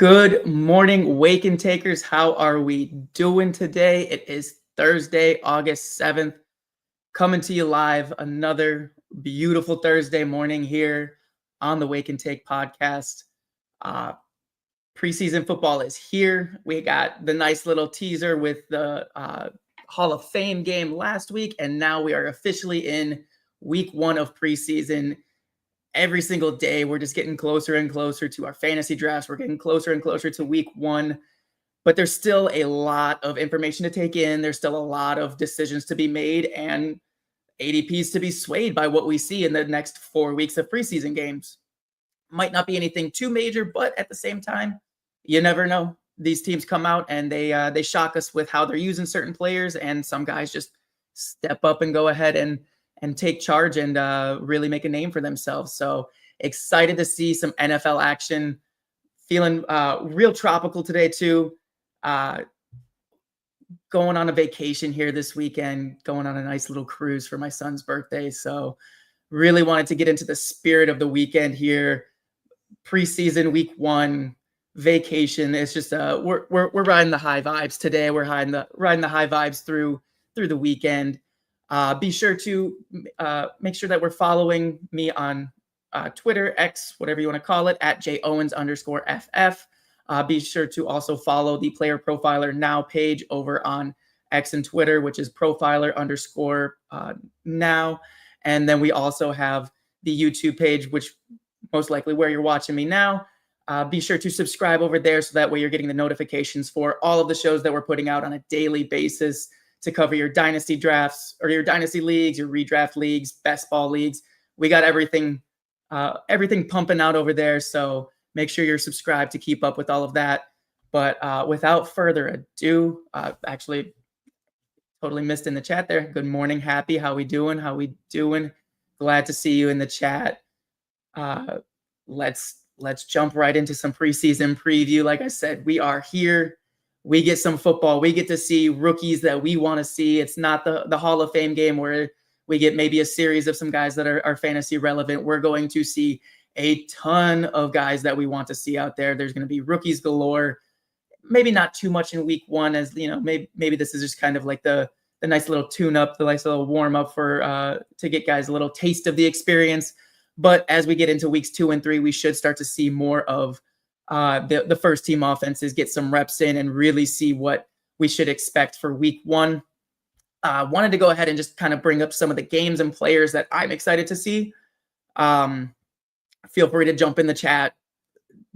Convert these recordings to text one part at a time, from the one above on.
Good morning, Wake and Takers. How are we doing today? It is Thursday, August 7th, coming to you live. Another beautiful Thursday morning here on the Wake and Take podcast. Preseason football is here. We got the nice little teaser with the Hall of Fame game last week, and now we are officially in week one of preseason. Every single day, we're just getting closer and closer to our fantasy drafts. We're getting closer and closer to week one, but there's still a lot of information to take in. There's still a lot of decisions to be made and ADPs to be swayed by what we see in the next 4 weeks of preseason games. Might not be anything too major, but at the same time, you never know. These teams come out and they shock us with how they're using certain players, and some guys just step up and go ahead and take charge and really make a name for themselves. So excited to see some NFL action. Feeling real tropical today too. Going on a vacation here this weekend, going on a nice little cruise for my son's birthday. So really wanted to get into the spirit of the weekend here. Preseason week one, vacation. It's just we're riding the high vibes today. We're riding the high vibes through the weekend. Be sure to make sure that we're following me on Twitter, X, whatever you want to call it, at @JOwens_FF. Be sure to also follow the Player Profiler Now page over on X and Twitter, which is Profiler_Now. And then we also have the YouTube page, which most likely where you're watching me now. Be sure to subscribe over there so that way you're getting the notifications for all of the shows that we're putting out on a daily basis to cover your dynasty drafts or your dynasty leagues, your redraft leagues, best ball leagues. We got everything pumping out over there. So make sure you're subscribed to keep up with all of that. But without further ado, actually totally missed in the chat there. Good morning, Happy. How we doing? Glad to see you in the chat. Let's jump right into some preseason preview. Like I said, we are here. We get some football. We get to see rookies that we want to see. It's not the Hall of Fame game where we get maybe a series of some guys that are fantasy relevant. We're going to see a ton of guys that we want to see out there. There's going to be rookies galore. Maybe not too much in week one, as you know, maybe this is just kind of like the nice little tune-up, the nice little warm-up for to get guys a little taste of the experience. But as we get into weeks 2 and 3, we should start to see more of the first team offenses get some reps in and really see what we should expect for week one. Wanted to go ahead and just kind of bring up some of the games and players that I'm excited to see. Feel free to jump in the chat,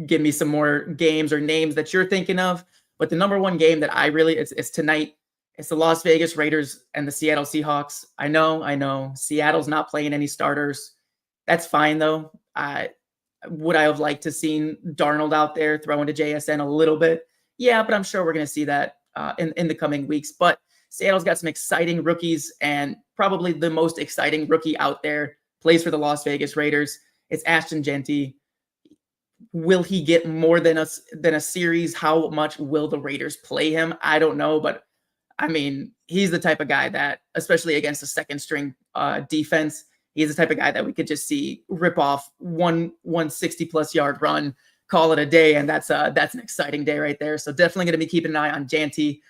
give me some more games or names that you're thinking of. But the number one game that it's tonight. It's the Las Vegas Raiders and the Seattle Seahawks. I know. Seattle's not playing any starters. That's fine though. Would I have liked to seen Darnold out there throwing to JSN a little bit? Yeah, but I'm sure we're going to see that in the coming weeks. But Seattle's got some exciting rookies, and probably the most exciting rookie out there plays for the Las Vegas Raiders. It's Ashton Jeanty. Will he get more than a series? How much will the Raiders play him? I don't know, but I mean, he's the type of guy that, especially against a second string defense, he's the type of guy that we could just see rip off 160 plus yard run, call it a day. And that's an exciting day right there. So definitely going to be keeping an eye on Jeanty.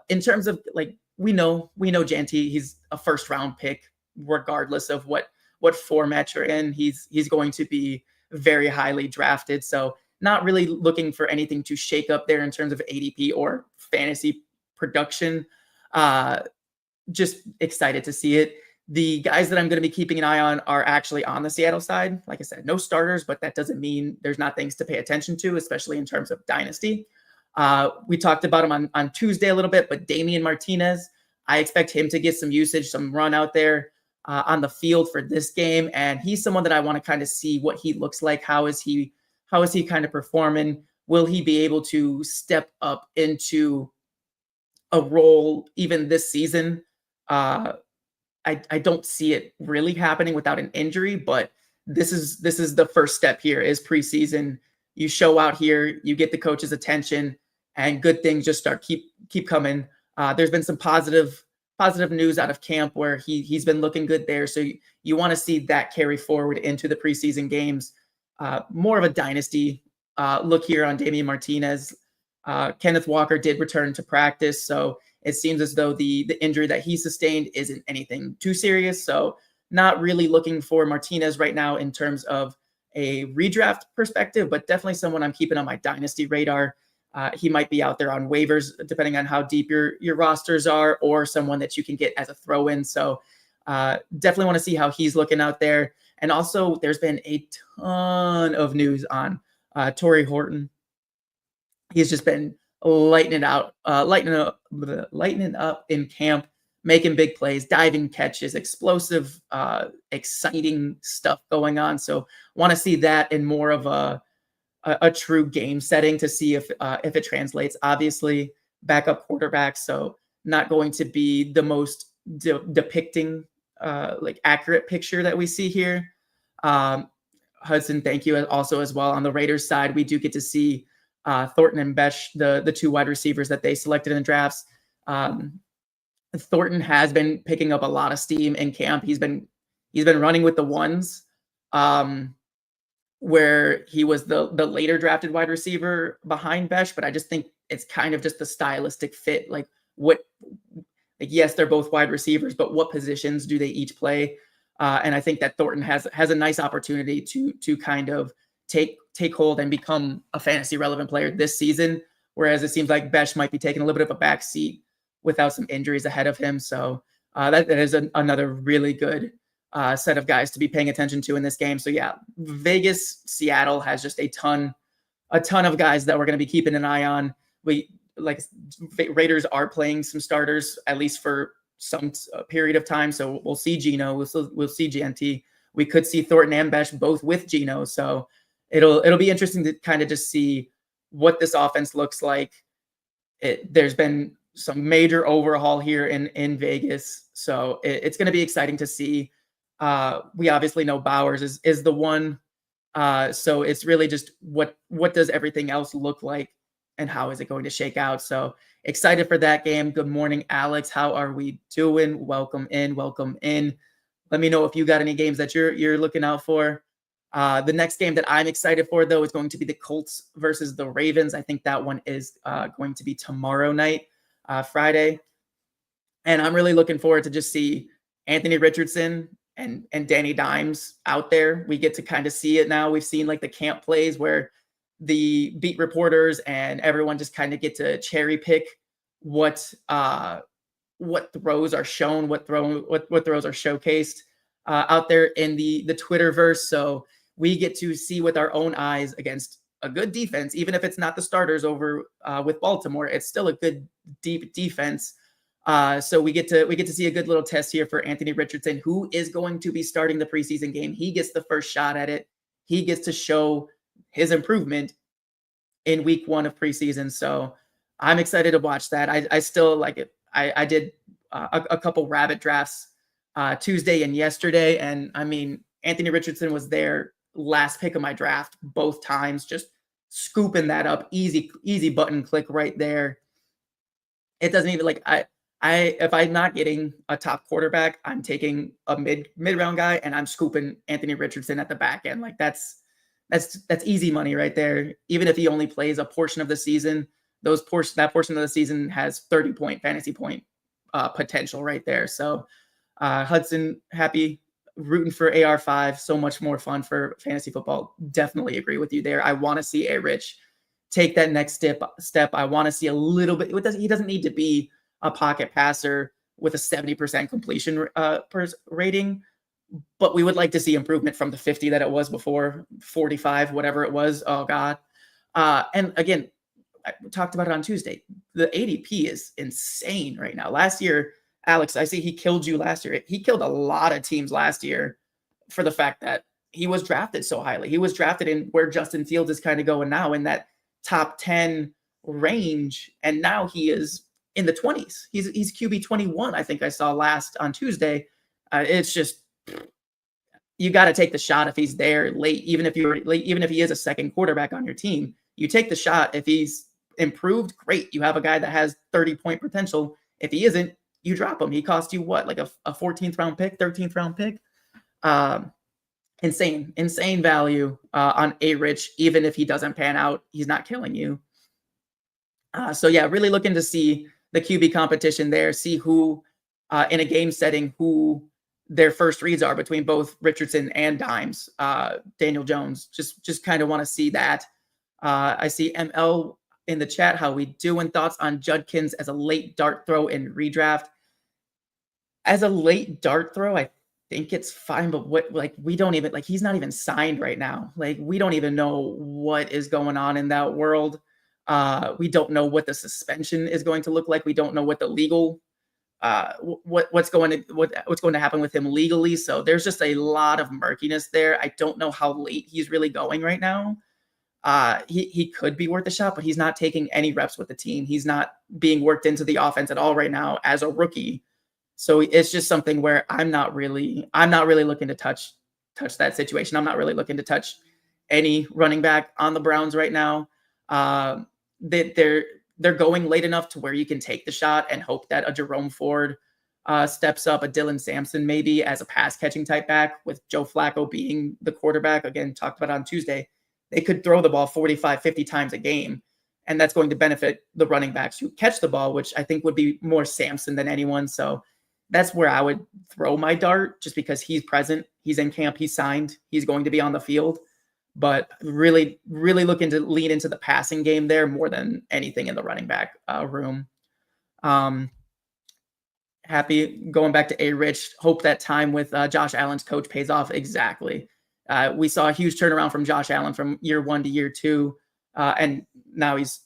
In terms of like, we know Jeanty, he's a first round pick, regardless of what format you're in. He's going to be very highly drafted. So not really looking for anything to shake up there in terms of ADP or fantasy production. Just excited to see it. The guys that I'm going to be keeping an eye on are actually on the Seattle side. Like I said, no starters, but that doesn't mean there's not things to pay attention to, especially in terms of dynasty. We talked about him on Tuesday a little bit, but Damian Martinez, I expect him to get some usage, some run out there on the field for this game. And he's someone that I want to kind of see what he looks like. How is he kind of performing? Will he be able to step up into a role even this season? I don't see it really happening without an injury, but this is the first step here is preseason. You show out here, you get the coach's attention, and good things just start keep coming. There's been some positive news out of camp where he's been looking good there. So you want to see that carry forward into the preseason games. More of a dynasty look here on Damian Martinez. Kenneth Walker did return to practice, so it seems as though the injury that he sustained isn't anything too serious. So not really looking for Martinez right now in terms of a redraft perspective, but definitely someone I'm keeping on my dynasty radar. He might be out there on waivers, depending on how deep your rosters are, or someone that you can get as a throw-in. So definitely want to see how he's looking out there. And also, there's been a ton of news on Torrey Horton. He's just been lightening up in camp, making big plays, diving catches, explosive, exciting stuff going on. So want to see that in more of a true game setting to see if it translates. Obviously, backup quarterback, so not going to be the most depicting like accurate picture that we see here. Hudson, thank you also as well. On the Raiders side, we do get to see Thornton and Besh, the two wide receivers that they selected in the drafts. Thornton has been picking up a lot of steam in camp. He's been running with the ones, where he was the later drafted wide receiver behind Besh. But I just think it's kind of just the stylistic fit. Like yes, they're both wide receivers, but what positions do they each play? And I think that Thornton has a nice opportunity to kind of take hold and become a fantasy relevant player this season. Whereas it seems like Besh might be taking a little bit of a back seat without some injuries ahead of him. So that is another really good set of guys to be paying attention to in this game. So yeah, Vegas, Seattle has just a ton of guys that we're going to be keeping an eye on. Raiders are playing some starters, at least for some period of time. So we'll see Geno, we'll see GNT. We could see Thornton and Besh both with Geno. So it'll be interesting to kind of just see what this offense looks like. There's been some major overhaul here in Vegas. So it's going to be exciting to see. We obviously know Bowers is the one. So it's really just what does everything else look like and how is it going to shake out? So excited for that game. Good morning, Alex. How are we doing? Welcome in. Let me know if you got any games that you're looking out for. The next game that I'm excited for, though, is going to be the Colts versus the Ravens. I think that one is going to be tomorrow night, Friday. And I'm really looking forward to just see Anthony Richardson and Danny Dimes out there. We get to kind of see it now. We've seen like the camp plays where the beat reporters and everyone just kind of get to cherry pick what throws are shown, what throws are showcased out there in the Twitterverse. So we get to see with our own eyes against a good defense, even if it's not the starters over with Baltimore. It's still a good deep defense. So we get to see a good little test here for Anthony Richardson, who is going to be starting the preseason game. He gets the first shot at it. He gets to show his improvement in week 1 of preseason. So I'm excited to watch that. I still like it. I did a couple rabbit drafts Tuesday and yesterday. And I mean, Anthony Richardson was there last pick of my draft both times, just scooping that up. Easy button click right there. It doesn't even like if I'm not getting a top quarterback, I'm taking a mid round guy and I'm scooping Anthony Richardson at the back end. Like that's easy money right there. Even if he only plays a portion of the season, that portion of the season has 30-point fantasy point potential right there. So Hudson, happy rooting for AR5. So much more fun for fantasy football. Definitely agree with you there. I want to see A Rich take that next step. I want to see a little bit. He doesn't need to be a pocket passer with a 70% completion rating, but we would like to see improvement from the 50 that it was before, 45, whatever it was. Oh God. And again, I talked about it on Tuesday. The ADP is insane right now. Last year, Alex, I see he killed you last year. He killed a lot of teams last year for the fact that he was drafted so highly. He was drafted in where Justin Fields is kind of going now, in that top 10 range. And now he is in the 20s. He's QB 21, I think I saw last on Tuesday. It's just, you got to take the shot if he's there late, even if he is a second quarterback on your team. You take the shot. If he's improved, great. You have a guy that has 30-point potential. If he isn't, you drop him. He cost you what, like a 14th round pick, 13th round pick. insane value on A-Rich. Even if he doesn't pan out, he's not killing you. So yeah, really looking to see the QB competition there, see who in a game setting, who their first reads are between both Richardson and Dimes, Daniel Jones. Just kind of want to see that. I see ML in the chat. How we doing? Thoughts on Judkins as a late dart throw in redraft? As a late dart throw, I think it's fine, but we don't even, like, he's not even signed right now. Like, we don't even know what is going on in that world. We don't know what the suspension is going to look like. We don't know what the legal what's going to happen with him legally. So there's just a lot of murkiness there. I don't know how late he's really going right now. He could be worth a shot, but he's not taking any reps with the team. He's not being worked into the offense at all right now as a rookie. So it's just something where I'm not really looking to touch that situation. I'm not really looking to touch any running back on the Browns right now. They're going late enough to where you can take the shot and hope that a Jerome Ford steps up, a Dylan Sampson maybe as a pass catching type back, with Joe Flacco being the quarterback. Again, talked about on Tuesday, they could throw the ball 45, 50 times a game, and that's going to benefit the running backs who catch the ball, which I think would be more Sampson than anyone. So that's where I would throw my dart, just because he's present, he's in camp, he's signed, he's going to be on the field. But really looking to lean into the passing game there more than anything in the running back room. Happy going back to A-Rich. Hope that time with Josh Allen's coach pays off. Exactly. We saw a huge turnaround from Josh Allen from year 1 to year 2. And now he's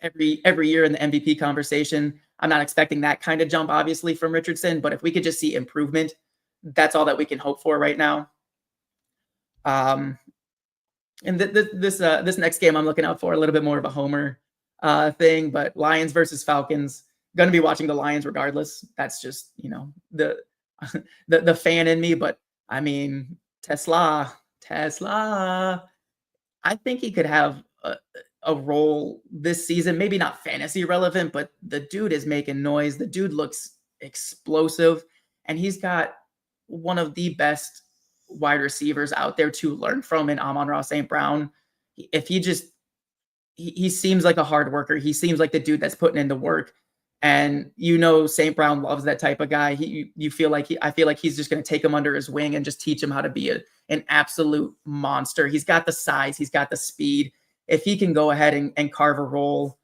every year in the MVP conversation. I'm not expecting that kind of jump, obviously, from Richardson, but if we could just see improvement, that's all that we can hope for right now. And this next game I'm looking out for a little bit more of a homer thing, but Lions versus Falcons. Going to be watching the Lions regardless. That's just, the fan in me. But I mean, Tesla. I think he could have a role this season. Maybe not fantasy relevant, but the dude is making noise. The dude looks explosive, and he's got one of the best wide receivers out there to learn from in Amon-Ra St. Brown. If he seems like a hard worker. He seems like the dude that's putting in the work. And St. Brown loves that type of guy. I feel like he's just going to take him under his wing and just teach him how to be an absolute monster. He's got the size, he's got the speed. If he can go ahead and carve a role,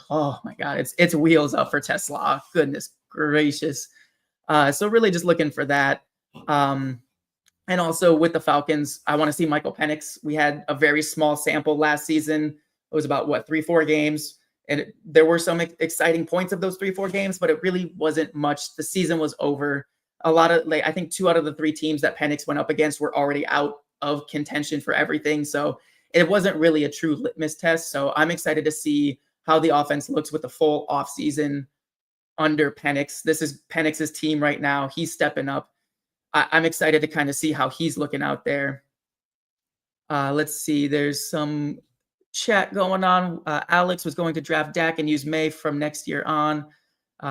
oh my God, it's wheels up for Tesla. Goodness gracious. So really just looking for that. And also with the Falcons, I want to see Michael Penix. We had a very small sample last season. It was about 3-4 games. And there were some exciting points of those 3-4 games, but it really wasn't much. The season was over. A lot of, I think 2 out of the 3 teams that Penix went up against were already out of contention for everything. So it wasn't really a true litmus test. So I'm excited to see how the offense looks with the full offseason under Penix. This is Penix's team right now. He's stepping up. I'm excited to kind of see how he's looking out there. Let's see. There's some chat going on. Alex was going to draft Dak and use May from next year on.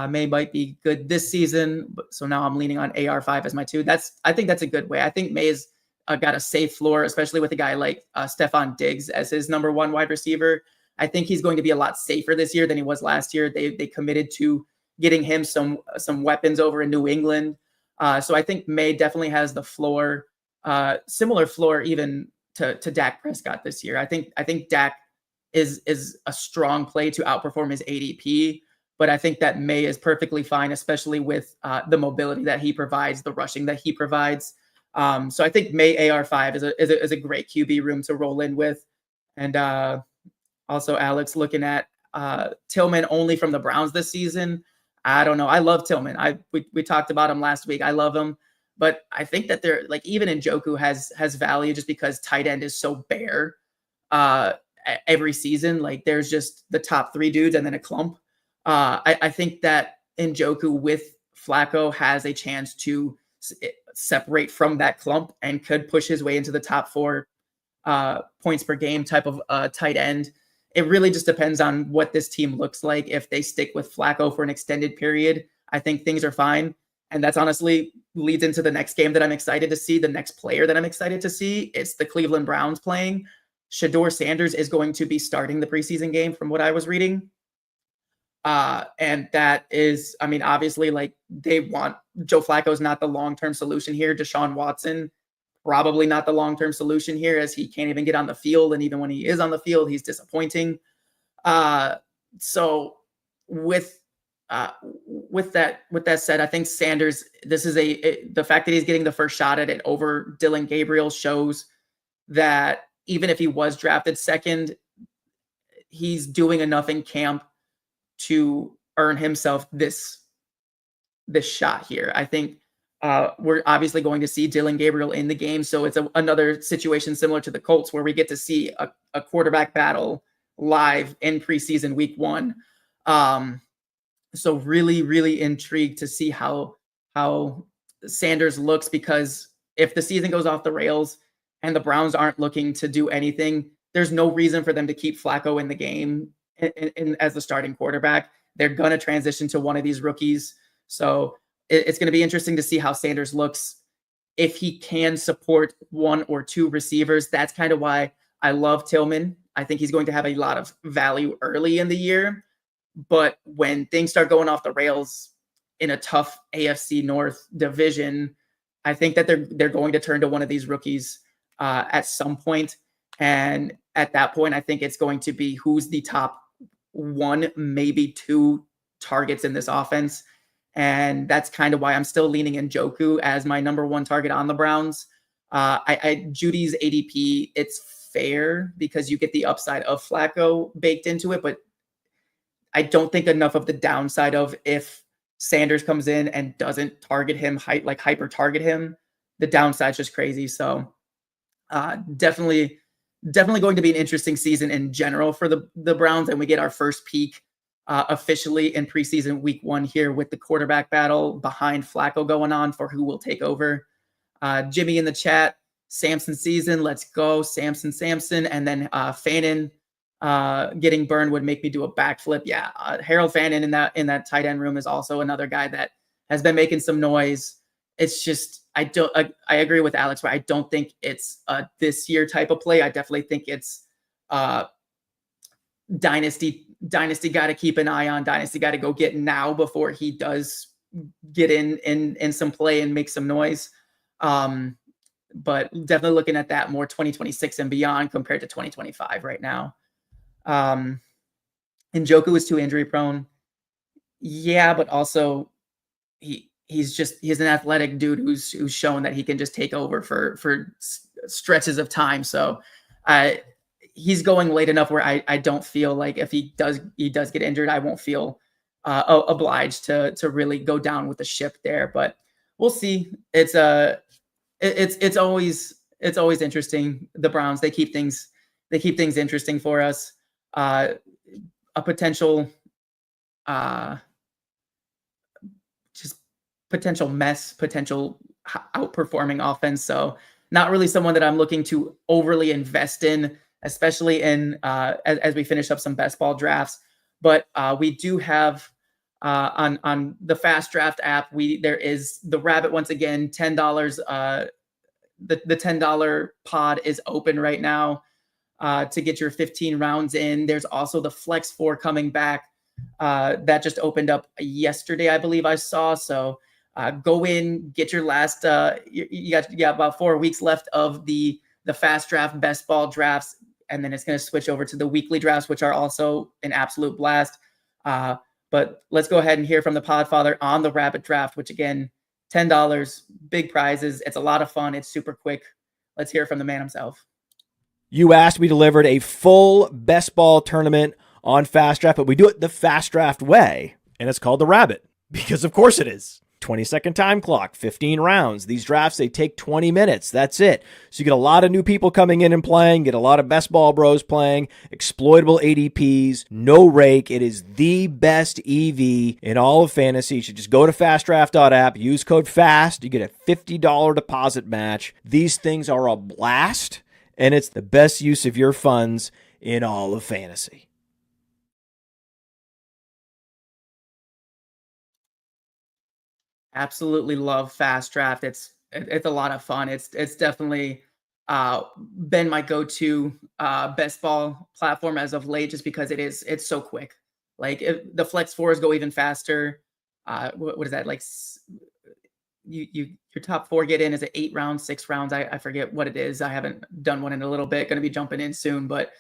May might be good this season, so now I'm leaning on AR5 as my 2. I think that's a good way. I think May's got a safe floor, especially with a guy like Stephon Diggs as his number 1 wide receiver. I think he's going to be a lot safer this year than he was last year. They committed to getting him some weapons over in New England. So I think May definitely has the floor, similar floor even to Dak Prescott this year. I think Dak is a strong play to outperform his ADP, but I think that May is perfectly fine, especially with the mobility that he provides, the rushing that he provides. So I think May AR5 is a great QB room to roll in with. And also Alex looking at Tillman only from the Browns this season. I don't know. I love Tillman. We talked about him last week. I love him. But I think that they're even Njoku has value just because tight end is so bare every season. There's just the top 3 dudes and then a clump. I think that Njoku with Flacco has a chance to separate from that clump and could push his way into the top 4 points per game type of tight end. It really just depends on what this team looks like. If they stick with Flacco for an extended period, I think things are fine. And that's honestly leads into the next game that I'm excited to see, the next player that I'm excited to see. It's the Cleveland Browns playing. Shedeur Sanders is going to be starting the preseason game from what I was reading. And that is, I mean, obviously, like they want Joe Flacco's not the long-term solution here. Deshaun Watson, probably not the long-term solution here, as he can't even get on the field. And even when he is on the field, he's disappointing. So with that said, I think Sanders, this is the fact that he's getting the first shot at it over Dylan Gabriel shows that even if he was drafted second, he's doing enough in camp to earn himself this shot here. I think we're obviously going to see Dylan Gabriel in the game. So it's another situation similar to the Colts where we get to see a quarterback battle live in preseason week 1. So really, really intrigued to see how Sanders looks, because if the season goes off the rails and the Browns aren't looking to do anything, there's no reason for them to keep Flacco in the game as the starting quarterback. They're going to transition to one of these rookies. So it's going to be interesting to see how Sanders looks if he can support one or two receivers. That's kind of why I love Tillman. I think he's going to have a lot of value early in the year. But when things start going off the rails in a tough AFC North division, I think that they're going to turn to one of these rookies at some point. And at that point, I think it's going to be who's the top 1, maybe 2 targets in this offense. And that's kind of why I'm still leaning Njoku as my number 1 target on the Browns. Judy's ADP, it's fair because you get the upside of Flacco baked into it, but I don't think enough of the downside of if Sanders comes in and doesn't target him, hyper target him, the downside's just crazy. So definitely going to be an interesting season in general for the Browns. And we get our first peek officially in preseason week 1 here with the quarterback battle behind Flacco going on for who will take over. Jimmy in the chat, Samson season, let's go. Samson. And then Fannin getting burned would make me do a backflip. Yeah, Harold Fannin in that tight end room is also another guy that has been making some noise. It's just I agree with Alex where I don't think it's a this year type of play. I definitely think it's dynasty got to keep an eye on. Dynasty got to go get now before he does get in some play and make some noise. But definitely looking at that more 2026 and beyond compared to 2025 right now. Njoku is too injury prone. Yeah, but also he's an athletic dude who's shown that he can just take over for stretches of time. So he's going late enough where I don't feel like if he does get injured, I won't feel obliged to really go down with the ship there. But we'll see. It's always interesting. The Browns, they keep things interesting for us. A potential potential mess, potential outperforming offense. So not really someone that I'm looking to overly invest in, especially in as we finish up some best ball drafts. But we do have on the Fast Draft app, there is the Rabbit once again, $10. The $10 pod is open right now to get your 15 rounds in. There's also the Flex 4 coming back that just opened up yesterday, I believe I saw. So go in, get your last. You got about 4 weeks left of the Fast Draft best ball drafts, and then it's going to switch over to the weekly drafts, which are also an absolute blast. But let's go ahead and hear from the Podfather on the Rabbit Draft, which again, $10, big prizes. It's a lot of fun. It's super quick. Let's hear from the man himself. You asked, we delivered a full best ball tournament on Fast Draft, but we do it the Fast Draft way, and it's called the Rabbit, because of course it is. 20-second time clock, 15 rounds. These drafts, they take 20 minutes. That's it. So you get a lot of new people coming in and playing, get a lot of best ball bros playing, exploitable ADPs, no rake. It is the best EV in all of fantasy. You should just go to fastdraft.app, use code FAST. You get a $50 deposit match. These things are a blast, and it's the best use of your funds in all of fantasy. Absolutely love Fast Draft. It's a lot of fun. It's definitely been my go-to best ball platform as of late, just because it's so quick. Like the flex fours go even faster. What is that like? Your top four get in is it 8 rounds, 6 rounds? I forget what it is. I haven't done one in a little bit. Going to be jumping in soon, but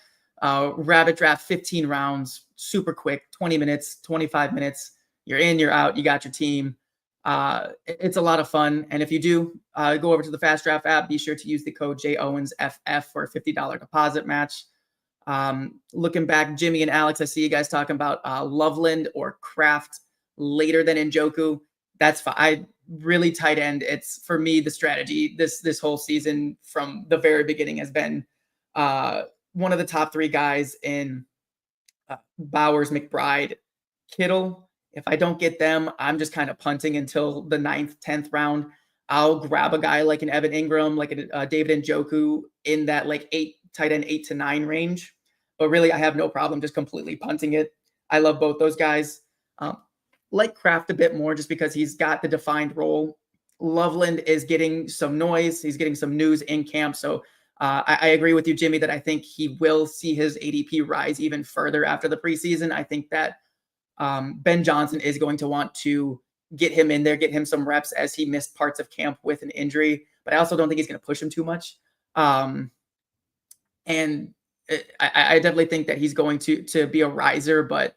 rabbit draft 15 rounds, super quick, 20 minutes, 25 minutes. You're in, you're out, you got your team. It's a lot of fun. And if you do go over to the Fast Draft app, be sure to use the code JOwensFF for a $50 deposit match. Looking back, Jimmy and Alex, I see you guys talking about Loveland or Kraft later than Njoku. That's fine. I really tight end. It's for me, the strategy this whole season from the very beginning has been one of the top three guys in Bowers, McBride, Kittle. If I don't get them, I'm just kind of punting until the 9th, 10th round. I'll grab a guy like an Evan Ingram, like a David Njoku in that like tight end 8 to 9 range. But really, I have no problem just completely punting it. I love both those guys. Like Kraft a bit more just because he's got the defined role. Loveland is getting some noise. He's getting some news in camp. So I agree with you, Jimmy, that I think he will see his ADP rise even further after the preseason. I think that Ben Johnson is going to want to get him in there, get him some reps as he missed parts of camp with an injury. But I also don't think he's going to push him too much. I definitely think that he's going to be a riser, but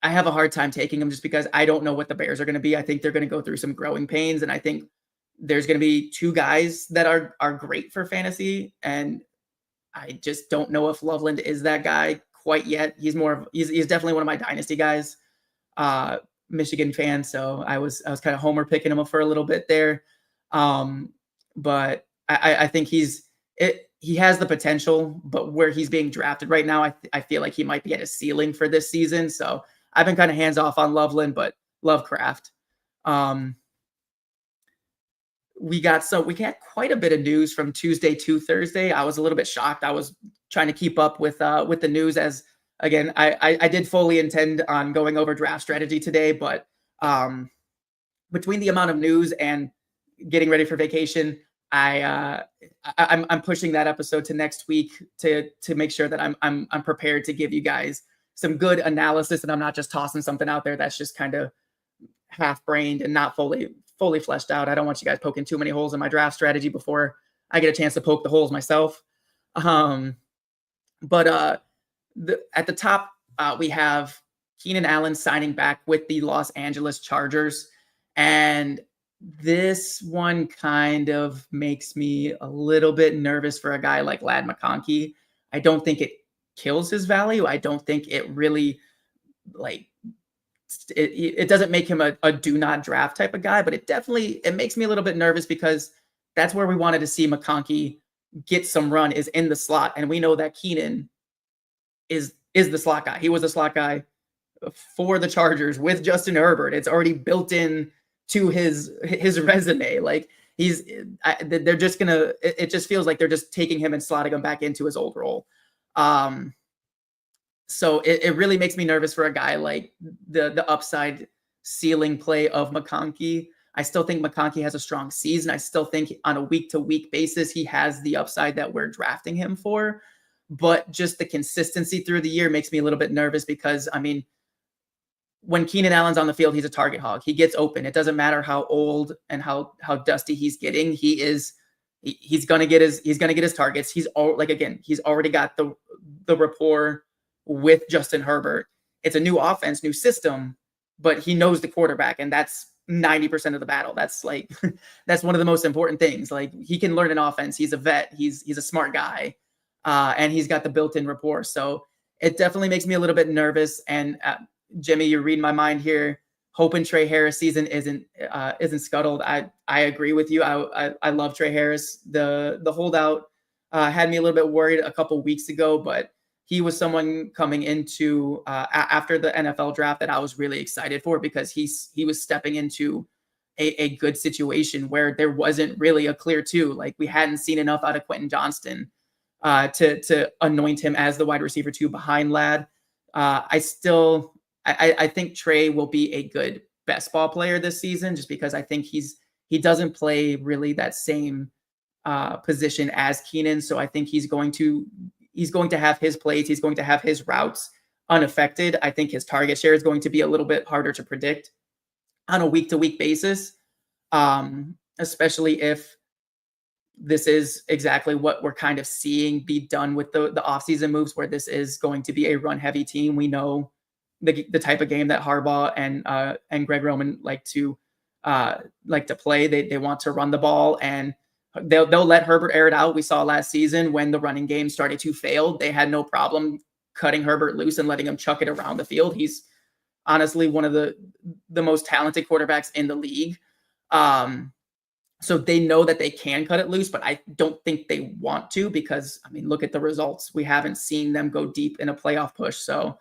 I have a hard time taking him just because I don't know what the Bears are going to be. I think they're going to go through some growing pains, and I think there's going to be two guys that are great for fantasy, and I just don't know if Loveland is that guy quite yet. He's definitely one of my dynasty guys. Michigan fan, so I was kind of homer picking him up for a little bit there. But I think he has the potential, but where he's being drafted right now, I feel like he might be at a ceiling for this season. So I've been kind of hands off on Loveland, but love Kraft. We got quite a bit of news from Tuesday to Thursday. I was a little bit shocked. I was trying to keep up with the news, as again, I did fully intend on going over draft strategy today, but between the amount of news and getting ready for vacation, I'm pushing that episode to next week to make sure that I'm prepared to give you guys some good analysis, and I'm not just tossing something out there that's just kind of half-brained and not fully fleshed out. I don't want you guys poking too many holes in my draft strategy before I get a chance to poke the holes myself. At the top, we have Keenan Allen signing back with the Los Angeles Chargers. And this one kind of makes me a little bit nervous for a guy like Ladd McConkey. I don't think it kills his value. I don't think it really it doesn't make him a do not draft type of guy, but it makes me a little bit nervous because that's where we wanted to see McConkey get some run, is in the slot. And we know that Keenan is the slot guy. He was a slot guy for the Chargers with Justin Herbert. It's already built in to his resume. Like they're just gonna, it just feels like they're just taking him and slotting him back into his old role. So it really makes me nervous for a guy like the upside ceiling play of McConkey. I still think McConkey has a strong season. I still think on a week-to-week basis, he has the upside that we're drafting him for. But just the consistency through the year makes me a little bit nervous because, I mean, when Keenan Allen's on the field, he's a target hog. He gets open. It doesn't matter how old and how dusty he's getting. He's gonna get his targets. He's already got the rapport with Justin Herbert. It's a new offense, new system, but he knows the quarterback, and that's 90% of the battle. That's that's one of the most important things. Like, he can learn an offense. He's a vet. He's a smart guy, and he's got the built-in rapport. So it definitely makes me a little bit nervous. And Jimmy, you're reading my mind here. Hoping Trey Harris season isn't scuttled. I agree with you. I love Trey Harris. The holdout had me a little bit worried a couple weeks ago, but he was someone coming into after the NFL draft that I was really excited for, because he was stepping into a good situation where there wasn't really a clear two. Like, we hadn't seen enough out of Quentin Johnston to anoint him as the wide receiver 2 behind Ladd. I think Trey will be a good best ball player this season, just because I think he doesn't play really that same position as Keenan. So I think he's going to have his plays. He's going to have his routes unaffected. I think his target share is going to be a little bit harder to predict on a week-to-week basis, especially if this is exactly what we're kind of seeing be done with the offseason moves, where this is going to be a run-heavy team. We know the type of game that Harbaugh and Greg Roman like to play. They want to run the ball, and they'll let Herbert air it out. We saw last season when the running game started to fail, they had no problem cutting Herbert loose and letting him chuck it around the field. He's honestly one of the most talented quarterbacks in the league. So they know that they can cut it loose, but I don't think they want to, because I mean, look at the results. We haven't seen them go deep in a playoff push. So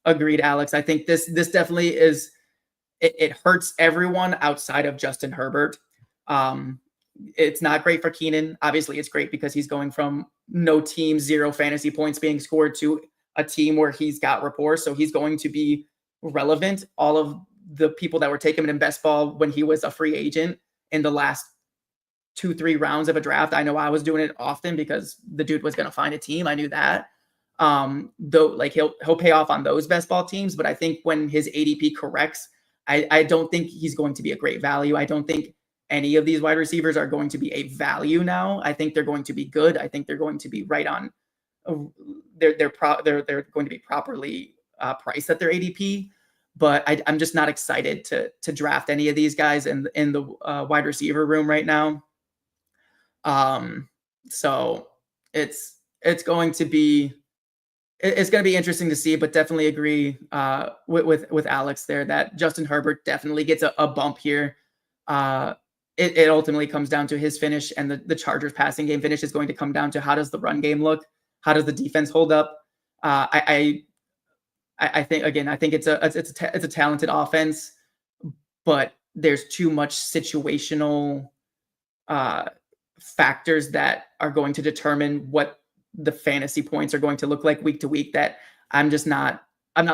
agreed, Alex. I think this definitely is, it hurts everyone outside of Justin Herbert. It's not great for Keenan. Obviously, it's great because he's going from no team, 0 fantasy points being scored, to a team where he's got rapport. So he's going to be relevant. All of the people that were taking him in best ball when he was a free agent in the last 2-3 rounds of a draft, I know I was doing it often because the dude was going to find a team. I knew that. Though, like, he'll pay off on those best ball teams, but I think when his ADP corrects, I don't think he's going to be a great value. I don't think any of these wide receivers are going to be a value now. I think they're going to be good. I think they're going to be right on. They're going to be properly priced at their ADP, but I'm just not excited to draft any of these guys in the wide receiver room right now. So it's going to be interesting to see, but definitely agree with Alex there that Justin Herbert definitely gets a bump here. It ultimately comes down to his finish, and the Chargers passing game finish is going to come down to how does the run game look? How does the defense hold up? I think, again, I think it's a talented offense, but there's too much situational factors that are going to determine what the fantasy points are going to look like week to week, that I'm not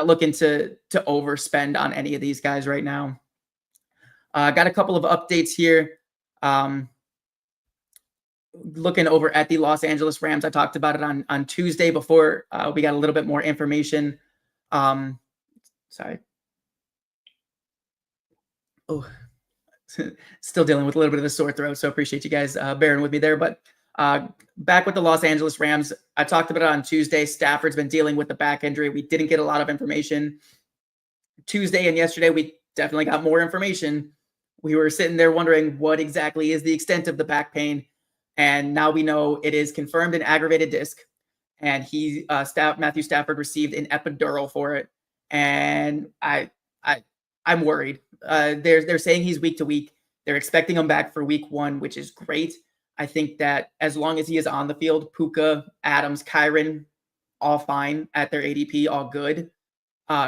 looking to overspend on any of these guys right now. Got a couple of updates here. Looking over at the Los Angeles Rams, I talked about it on Tuesday before we got a little bit more information. Sorry. Oh, still dealing with a little bit of a sore throat, so appreciate you guys bearing with me there. But back with the Los Angeles Rams, I talked about it on Tuesday. Stafford's been dealing with the back injury. We didn't get a lot of information Tuesday, and yesterday we definitely got more information. We were sitting there wondering what exactly is the extent of the back pain, and now we know it is confirmed an aggravated disc, and Matthew Stafford received an epidural for it, and I'm worried. They're saying he's week to week. They're expecting him back for week 1, which is great. I think that as long as he is on the field, Puka, Adams, Kyren, all fine at their ADP, all good,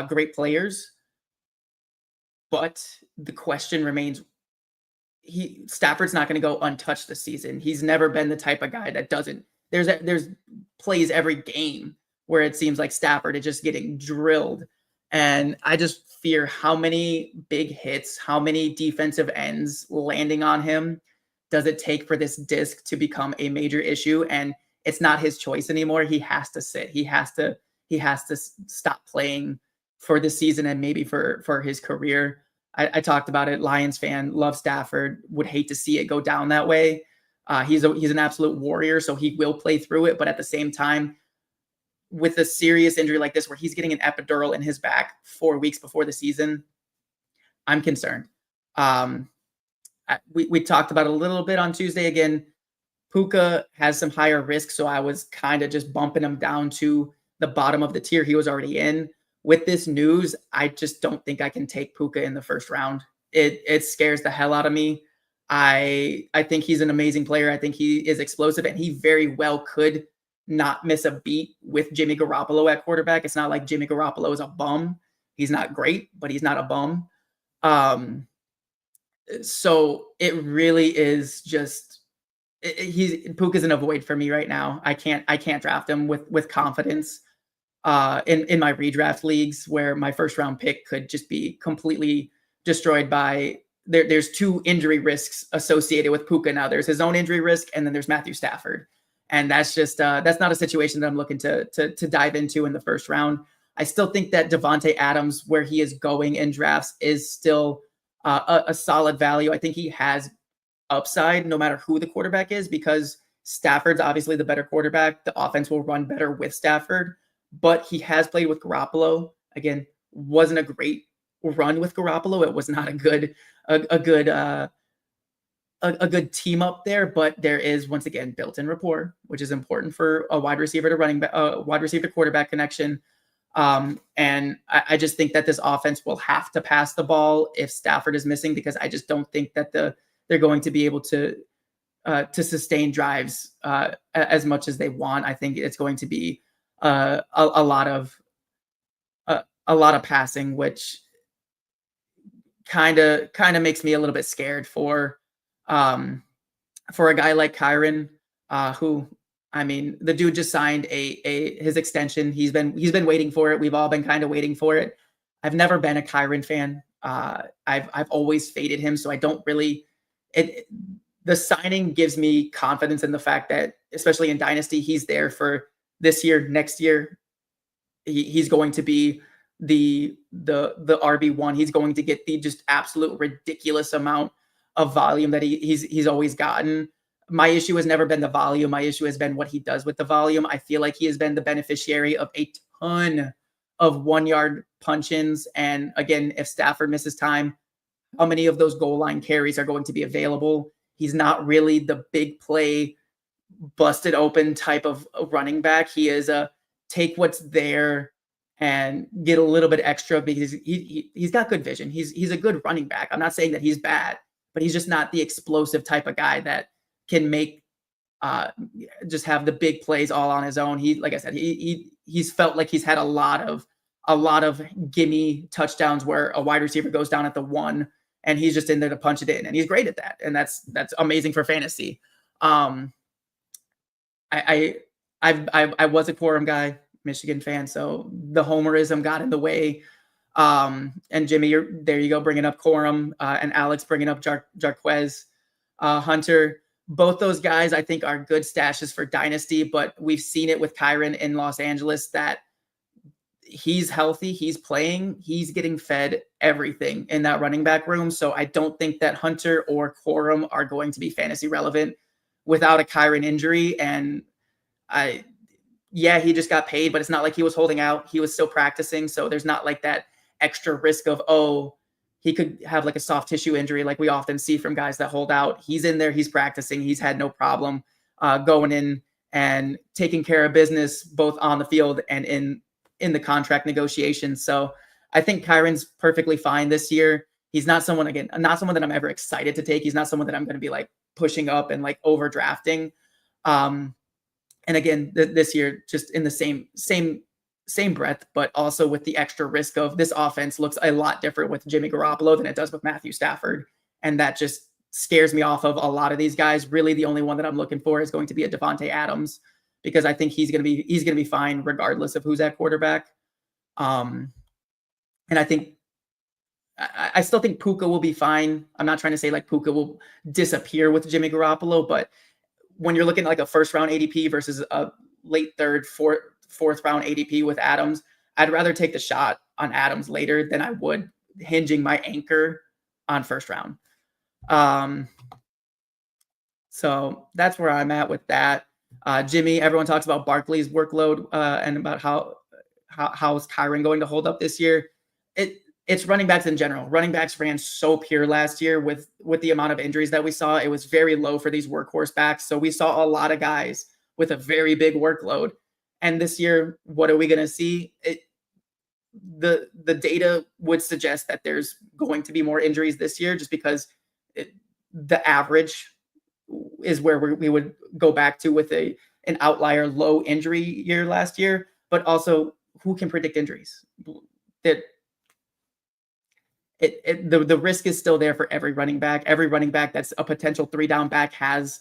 great players. But the question remains, Stafford's not going to go untouched this season. He's never been the type of guy that doesn't. There's plays every game where it seems like Stafford is just getting drilled. And I just fear how many big hits, how many defensive ends landing on him does it take for this disc to become a major issue. And it's not his choice anymore. He has to sit. He has to stop playing for this season and maybe for his career. I talked about it. Lions fan, love Stafford, would hate to see it go down that way. He's an absolute warrior, so he will play through it. But at the same time, with a serious injury like this, where he's getting an epidural in his back 4 weeks before the season, I'm concerned. We talked about it a little bit on Tuesday. Again, Puka has some higher risk, so I was kind of just bumping him down to the bottom of the tier he was already in. With this news, I just don't think I can take Puka in the first round. It scares the hell out of me. I think he's an amazing player. I think he is explosive, and he very well could not miss a beat with Jimmy Garoppolo at quarterback. It's not like Jimmy Garoppolo is a bum. He's not great, but he's not a bum. So it really is just Puka's in a void for me right now. I can't draft him with confidence. in my redraft leagues where my first round pick could just be completely destroyed by there's 2 injury risks associated with Puka. Now there's his own injury risk, and then there's Matthew Stafford. And that's just that's not a situation that I'm looking to dive into in the first round. I still think that Davante Adams, where he is going in drafts, is still a solid value. I think he has upside no matter who the quarterback is, because Stafford's obviously the better quarterback. The offense will run better with Stafford, but he has played with Garoppolo. Again, wasn't a great run with Garoppolo. It was not a good team up there, but there is once again built-in rapport, which is important for a wide receiver to wide receiver to quarterback connection. And I just think that this offense will have to pass the ball if Stafford is missing, because I just don't think that they're going to be able to sustain drives as much as they want. I think it's going to be a lot of passing, which kind of makes me a little bit scared for a guy like Kyren, who, I mean, the dude just signed his extension. He's been waiting for it. We've all been kind of waiting for it. I've never been a Kyren fan. I've always faded him, so I don't really. The signing gives me confidence in the fact that, especially in Dynasty, he's there for this year, next year. He's going to be the RB1. He's going to get the just absolute ridiculous amount of volume that he's always gotten. My issue has never been the volume. My issue has been what he does with the volume. I feel like he has been the beneficiary of a ton of 1-yard punch-ins. And again, if Stafford misses time, how many of those goal line carries are going to be available? He's not really the big play, busted open type of running back. He is a take what's there and get a little bit extra, because he's got good vision. He's a good running back. I'm not saying that he's bad, but he's just not the explosive type of guy that can make just have the big plays all on his own. Like I said, he's felt like he's had a lot of gimme touchdowns where a wide receiver goes down at the 1 and he's just in there to punch it in, and he's great at that, and that's amazing for fantasy. I was a Quorum guy, Michigan fan, so the homerism got in the way. And Jimmy, there you go, bringing up Quorum, and Alex bringing up Jarquez Hunter. Both those guys, I think, are good stashes for Dynasty, but we've seen it with Kyren in Los Angeles that he's healthy, he's playing, he's getting fed everything in that running back room. So I don't think that Hunter or Quorum are going to be fantasy relevant without a Kyren injury. And he just got paid, but it's not like he was holding out. He was still practicing. So there's not like that extra risk of, he could have like a soft tissue injury like we often see from guys that hold out. He's in there, he's practicing, he's had no problem going in and taking care of business both on the field and in the contract negotiations. So I think Kyren's perfectly fine this year. He's not someone that I'm ever excited to take. He's not someone that I'm going to be like pushing up and like overdrafting. And again, this year, just in the same breath, but also with the extra risk of this offense looks a lot different with Jimmy Garoppolo than it does with Matthew Stafford. And that just scares me off of a lot of these guys. Really, the only one that I'm looking for is going to be a Davante Adams, because I think he's going to be fine regardless of who's at quarterback. And I think I still think Puka will be fine. I'm not trying to say like Puka will disappear with Jimmy Garoppolo, but when you're looking at like a first round ADP versus a late third, fourth round ADP with Adams, I'd rather take the shot on Adams later than I would hinging my anchor on first round. So that's where I'm at with that. Jimmy, everyone talks about Barkley's workload and about how is Kyren going to hold up this year. It's running backs in general. Running backs ran so pure last year with the amount of injuries that we saw. It was very low for these workhorse backs. So we saw a lot of guys with a very big workload. And this year, what are we going to see? The data would suggest that there's going to be more injuries this year, just because the average is where we would go back to with an outlier low injury year last year. But also, who can predict injuries? The risk is still there for every running back. Every running back that's a potential 3-down back has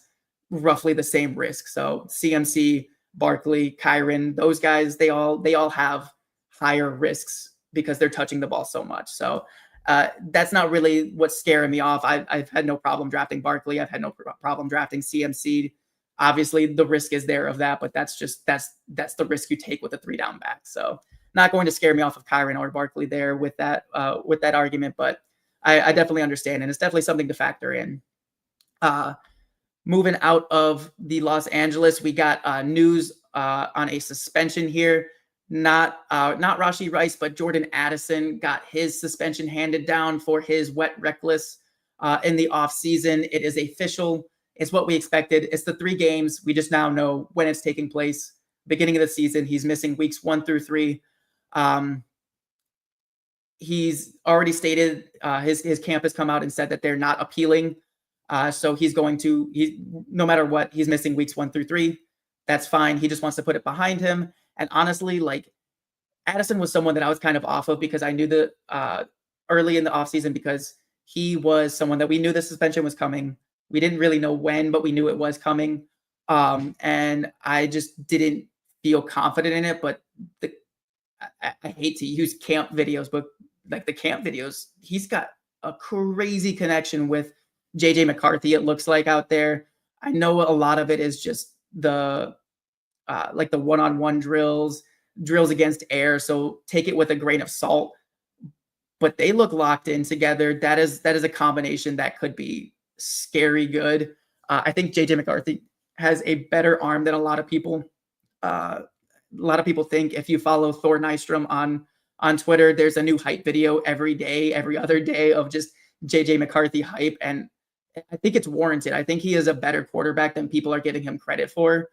roughly the same risk. So CMC, Barkley, Kyren, those guys, they all have higher risks because they're touching the ball so much. So that's not really what's scaring me off. I've had no problem drafting Barkley. I've had no problem drafting CMC. Obviously, the risk is there of that, but that's the risk you take with a 3-down back. So not going to scare me off of Kyren or Barkley there with that argument, but I definitely understand, and it's definitely something to factor in. Moving out of the Los Angeles, we got news on a suspension here. Not Rashee Rice, but Jordan Addison got his suspension handed down for his wet reckless in the offseason. It is official. It's what we expected. It's the 3 games. We just now know when it's taking place. Beginning of the season, he's missing weeks 1 through 3. He's already stated his camp has come out and said that they're not appealing. So no matter what, he's missing weeks 1 through 3. That's fine. He just wants to put it behind him. And honestly, like, Addison was someone that I was kind of off of because I knew early in the offseason, because he was someone that we knew the suspension was coming. We didn't really know when, but we knew it was coming. And I just didn't feel confident in it. But I hate to use camp videos, but like the camp videos, he's got a crazy connection with JJ McCarthy, it looks like, out there. I know a lot of it is just the one-on-one drills against air. So take it with a grain of salt, but they look locked in together. That is a combination that could be scary good. I think JJ McCarthy has a better arm than a lot of people think. If you follow Thor Nystrom on Twitter, there's a new hype video every other day of just JJ McCarthy hype. And I think it's warranted. I think he is a better quarterback than people are giving him credit for.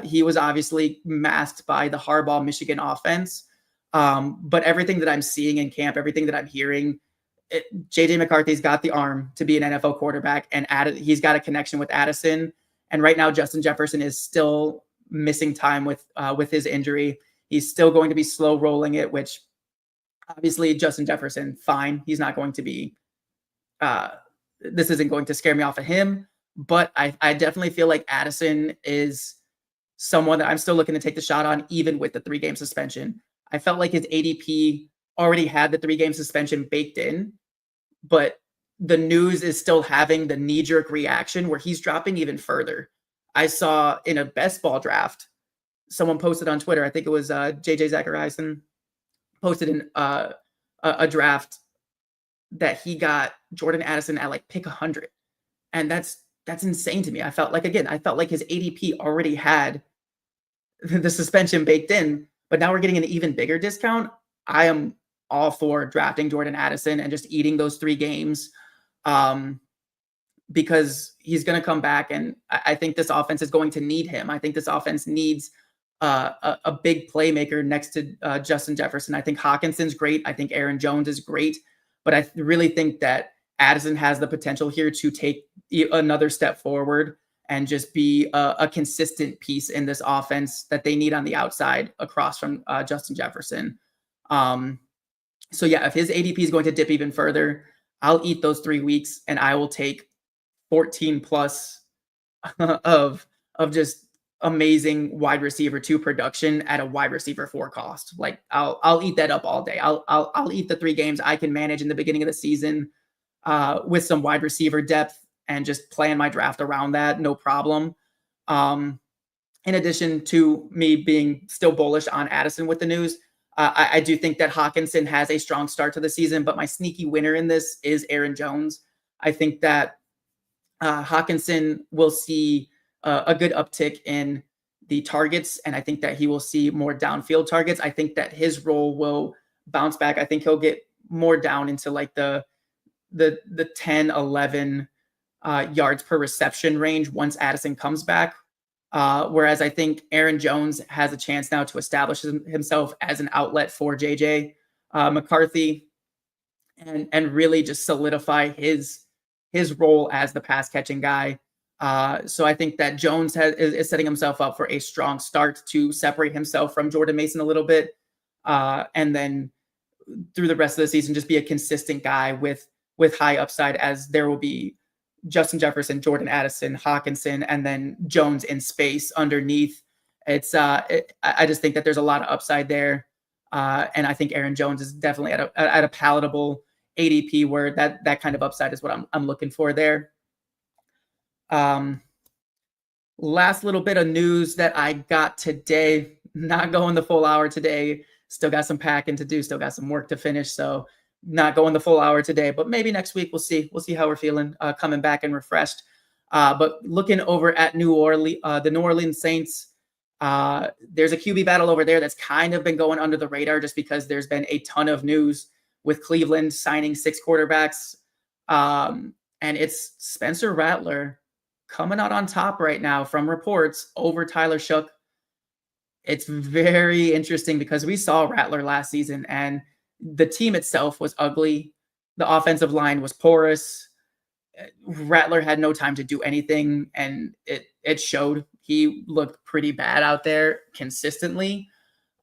He was obviously masked by the Harbaugh Michigan offense. But everything that I'm seeing in camp, everything that I'm hearing, JJ McCarthy's got the arm to be an NFL quarterback, and he's got a connection with Addison. And right now, Justin Jefferson is still missing time with his injury. He's still going to be slow rolling it, which obviously Justin Jefferson, fine. He's not going to be, this isn't going to scare me off of him, but I definitely feel like Addison is someone that I'm still looking to take the shot on, even with the 3-game suspension. I felt like his ADP already had the 3-game suspension baked in, but the news is still having the knee-jerk reaction where he's dropping even further. I saw in a best ball draft, someone posted on Twitter, I think it was JJ Zachariason, posted in a draft that he got Jordan Addison at like pick 100. And that's insane to me. I felt like his ADP already had the suspension baked in, but now we're getting an even bigger discount. I am all for drafting Jordan Addison and just eating those 3 games because he's going to come back. And I think this offense is going to need him. I think this offense needs a big playmaker next to Justin Jefferson. I think Hawkinson's great. I think Aaron Jones is great. But I really think that Addison has the potential here to take another step forward and just be a consistent piece in this offense that they need on the outside across from Justin Jefferson. So yeah, if his ADP is going to dip even further, I'll eat those 3 weeks and I will take 14 plus of just amazing wide receiver 2 production at a wide receiver 4 cost. Like I'll eat that up all day. I'll eat the 3 games I can manage in the beginning of the season with some wide receiver depth and just plan my draft around that. No problem. In addition to me being still bullish on Addison with the news, I do think that Hawkinson has a strong start to the season, but my sneaky winner in this is Aaron Jones. I think that Hawkinson will see a good uptick in the targets, and I think that he will see more downfield targets. I think that his role will bounce back. I think he'll get more down into like the 10, 11 yards per reception range once Addison comes back. Whereas I think Aaron Jones has a chance now to establish himself as an outlet for JJ McCarthy and really just solidify his role as the pass catching guy. So I think that Jones is setting himself up for a strong start to separate himself from Jordan Mason a little bit. And then through the rest of the season, just be a consistent guy with high upside, as there will be Justin Jefferson, Jordan Addison, Hawkinson, and then Jones in space underneath. I just think that there's a lot of upside there. And I think Aaron Jones is definitely at a palatable ADP where that kind of upside is what I'm looking for there. Last little bit of news that I got today, not going the full hour today. Still got some packing to do, still got some work to finish. So not going the full hour today, but maybe next week we'll see. We'll see how we're feeling coming back and refreshed. But looking over at New Orleans, the New Orleans Saints, there's a QB battle over there that's kind of been going under the radar just because there's been a ton of news with Cleveland signing 6 quarterbacks. And it's Spencer Rattler coming out on top right now from reports over Tyler Shough. It's very interesting because we saw Rattler last season and the team itself was ugly. The offensive line was porous. Rattler had no time to do anything, and it showed. He looked pretty bad out there consistently.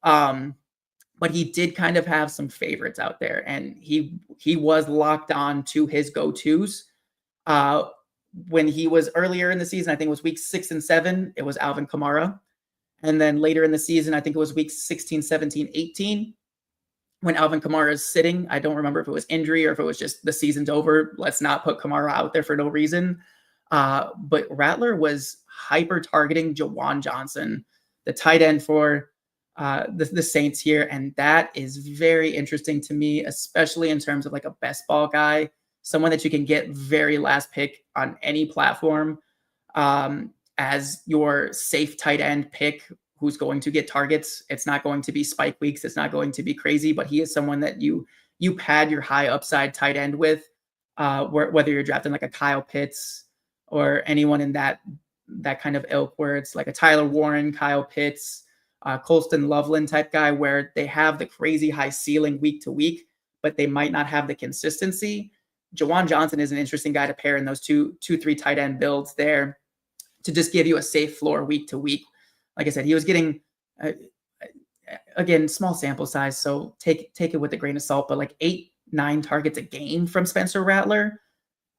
But he did kind of have some favorites out there, and he was locked on to his go-tos. When he was earlier in the season, I think it was week 6 and 7, it was Alvin Kamara. And then later in the season, I think it was week 16, 17, 18, when Alvin Kamara is sitting. I don't remember if it was injury or if it was just the season's over. Let's not put Kamara out there for no reason. But Rattler was hyper targeting Jawan Johnson, the tight end for the Saints here. And that is very interesting to me, especially in terms of like a best ball guy, someone that you can get very last pick on any platform as your safe tight end pick who's going to get targets. It's not going to be spike weeks. It's not going to be crazy, but he is someone that you pad your high upside tight end with, whether you're drafting like a Kyle Pitts or anyone in that kind of ilk where it's like a Tyler Warren, Kyle Pitts, Colston Loveland type guy where they have the crazy high ceiling week to week, but they might not have the consistency. Jawan Johnson is an interesting guy to pair in those 2-3 tight end builds there to just give you a safe floor week to week. Like I said, he was getting, again, small sample size, so take it with a grain of salt, but like 8-9 targets a game from Spencer Rattler.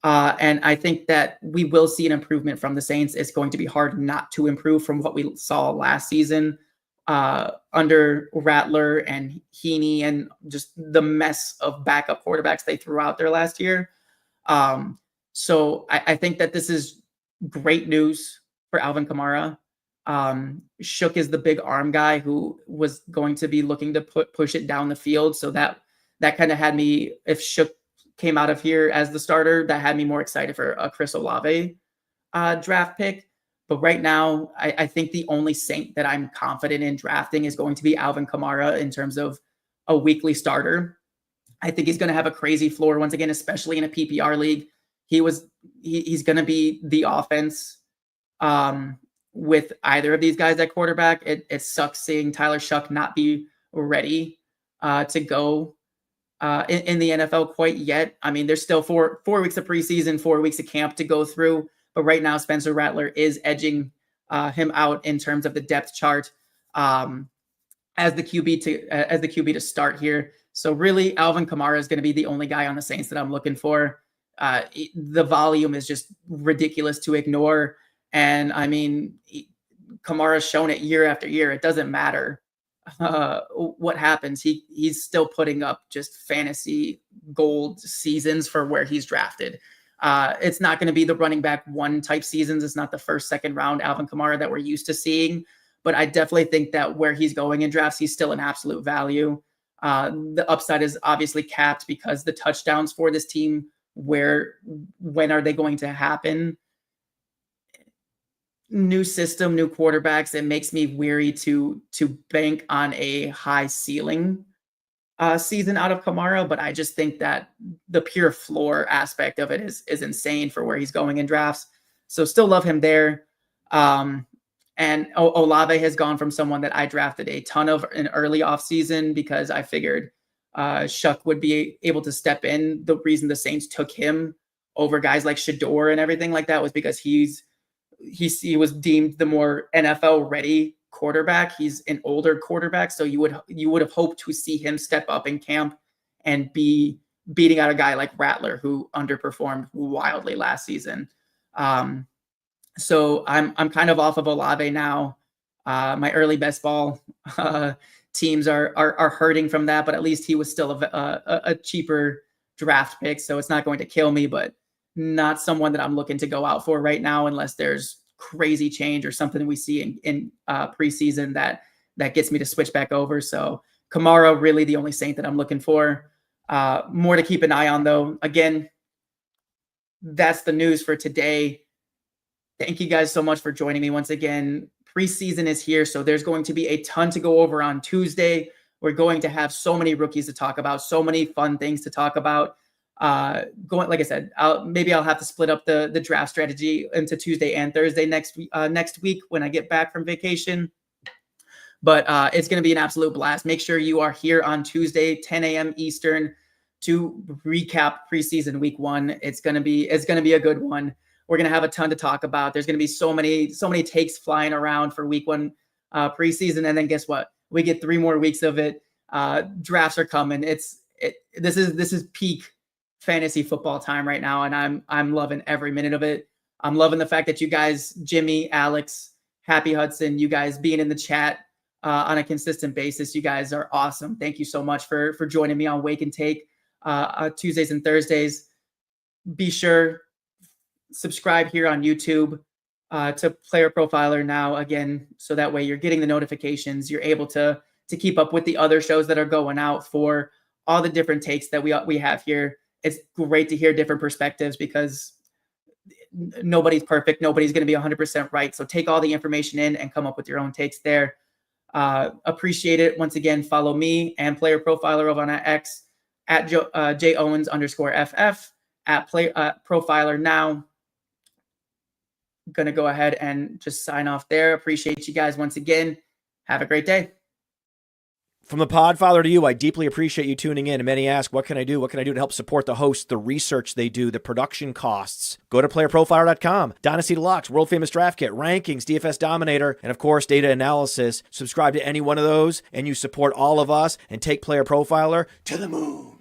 And I think that we will see an improvement from the Saints. It's going to be hard not to improve from what we saw last season under Rattler and Heaney and just the mess of backup quarterbacks they threw out there last year. So I think that this is great news for Alvin Kamara. Shough is the big arm guy who was going to be looking to push it down the field. So that kind of had me, if Shough came out of here as the starter, that had me more excited for a Chris Olave draft pick. But right now, I think the only Saint that I'm confident in drafting is going to be Alvin Kamara in terms of a weekly starter. I think he's going to have a crazy floor once again, especially in a PPR league. He's going to be the offense with either of these guys at quarterback. It sucks seeing Tyler Shough not be ready to go in the NFL quite yet. I mean, there's still four weeks of preseason, 4 weeks of camp to go through. But right now, Spencer Rattler is edging him out in terms of the depth chart as the QB to start here. So really, Alvin Kamara is going to be the only guy on the Saints that I'm looking for. The volume is just ridiculous to ignore. And I mean, Kamara's shown it year after year. It doesn't matter what happens. He's still putting up just fantasy gold seasons for where he's drafted. It's not going to be the running back 1 type seasons. It's not the first, second round Alvin Kamara that we're used to seeing. But I definitely think that where he's going in drafts, he's still an absolute value. The upside is obviously capped because the touchdowns for this team, when are they going to happen? New system, new quarterbacks. It makes me weary to bank on a high ceiling season out of Kamara, but I just think that the pure floor aspect of it is insane for where he's going in drafts. So still love him there. And Olave has gone from someone that I drafted a ton of in early offseason because I figured Shough would be able to step in. The reason the Saints took him over guys like Shador and everything like that was because he was deemed the more NFL ready quarterback. He's an older quarterback, so you would have hoped to see him step up in camp and be beating out a guy like Rattler who underperformed wildly last season. So I'm kind of off of Olave now. My early best ball teams are hurting from that, but at least he was still a cheaper draft pick, so it's not going to kill me, but not someone that I'm looking to go out for right now unless there's crazy change or something we see in preseason that gets me to switch back over. So Kamara, really the only Saint that I'm looking for. More to keep an eye on, though. Again, that's the news for today. Thank you guys so much for joining me once again. Preseason is here, so there's going to be a ton to go over on Tuesday. We're going to have so many rookies to talk about, so many fun things to talk about. Like I said, maybe I'll have to split up the draft strategy into Tuesday and Thursday next week when I get back from vacation. But it's going to be an absolute blast. Make sure you are here on Tuesday, 10 a.m. Eastern, to recap preseason week 1. It's going to be a good one. We're going to have a ton to talk about. There's going to be so many takes flying around for week 1 preseason, and then guess what? We get 3 more weeks of it. Drafts are coming. This is peak fantasy football time right now, and I'm loving every minute of it. I'm loving the fact that you guys, Jimmy, Alex, Happy Hudson, you guys being in the chat on a consistent basis. You guys are awesome. Thank you so much for joining me on Wake and Take Tuesdays and Thursdays. Be sure subscribe here on YouTube to Player Profiler now, again, so that way you're getting the notifications. You're able to keep up with the other shows that are going out for all the different takes that we have here. It's great to hear different perspectives because nobody's perfect. Nobody's going to be 100% right. So take all the information in and come up with your own takes there. Appreciate it. Once again, follow me and Player Profiler over on X at JOwens_FF at Profiler now. Going to go ahead and just sign off there. Appreciate you guys once again. Have a great day. From the Podfather to you, I deeply appreciate you tuning in. And many ask, what can I do? What can I do to help support the hosts, the research they do, the production costs? Go to playerprofiler.com. Dynasty Deluxe, world famous draft kit, rankings, DFS Dominator, and of course, data analysis. Subscribe to any one of those, and you support all of us and take Player Profiler to the moon.